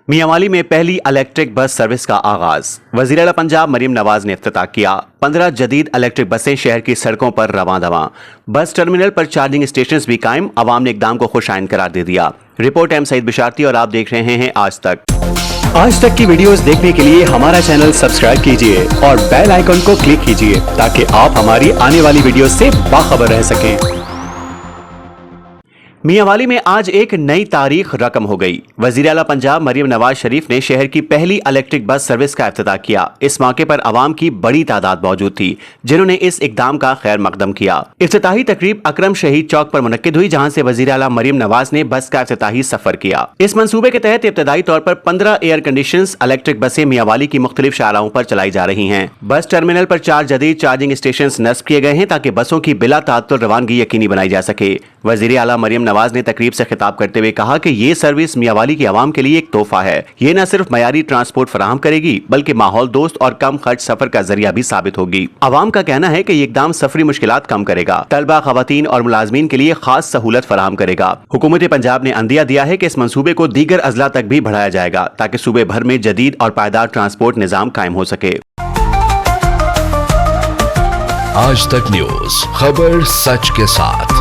मियांवाली में पहली electric bus service का आगाज। वज़ीर आला पंजाब मरीम नवाज ने इफ्तिताह किया। 15 जदीद इलेक्ट्रिक बसें शहर की सड़कों पर रवां दवां। बस टर्मिनल पर चार्जिंग स्टेशन भी कायम। आवाम ने इकदाम को खुशाइन करार दे दिया। रिपोर्ट एम सईद बिशारती और आप देख रहे हैं आज तक। आज तक की वीडियोस देखने के लिए हमारा चैनल सब्सक्राइब कीजिए और बेल आइकन को क्लिक कीजिए ताकि आप हमारी आने वाली वीडियो से बाखबर रह सकें। मियांवाली में आज एक नई तारीख रकम हो गई। वज़ीर आला पंजाब मरीम नवाज शरीफ ने शहर की पहली इलेक्ट्रिक बस सर्विस का इफ्तिताह किया। इस मौके पर आवाम की बड़ी तादाद मौजूद थी जिन्होंने इस इकदाम का खैर मकदम किया। इफ्तिताही तकरीब अकरम शहीद चौक पर मुनक्किद हुई, जहां से वज़ीर आला मरीम नवाज ने बस का इफ्तिताही सफर किया। इस मंसूबे के तहत इब्तदाई तौर पर 15 एयर कंडीशन इलेक्ट्रिक बसें मियांवाली की मुख्तलिफ शाहराहों पर चलाई जा रही हैं। बस टर्मिनल पर 4 जदीद चार्जिंग स्टेशन नस्ब किए गए हैं ताकि बसों की बिला ताअत्तुल रवानगी यकीनी बनाई जा सके। वज़ीर आला मरीम नवाज ने तकरीब से खिताब करते हुए कहा कि ये सर्विस मियांवाली की आवाम के लिए एक तोहफा है। ये न सिर्फ मयारी ट्रांसपोर्ट फराहम करेगी बल्कि माहौल दोस्त और कम खर्च सफर का जरिया भी साबित होगी। आवाम का कहना है कि ये इकदाम सफरी मुश्किलात कम करेगा, तलबा, खवातीन और मुलाजमीन के लिए खास सहूलत फराहम करेगा। हुकूमत पंजाब ने अंदिया दिया है कि इस मंसूबे को दीगर अजला तक भी बढ़ाया जाएगा ताकि सूबे भर में जदीद और पायदार ट्रांसपोर्ट निजाम कायम हो सके। आज तक न्यूज, खबर सच के साथ।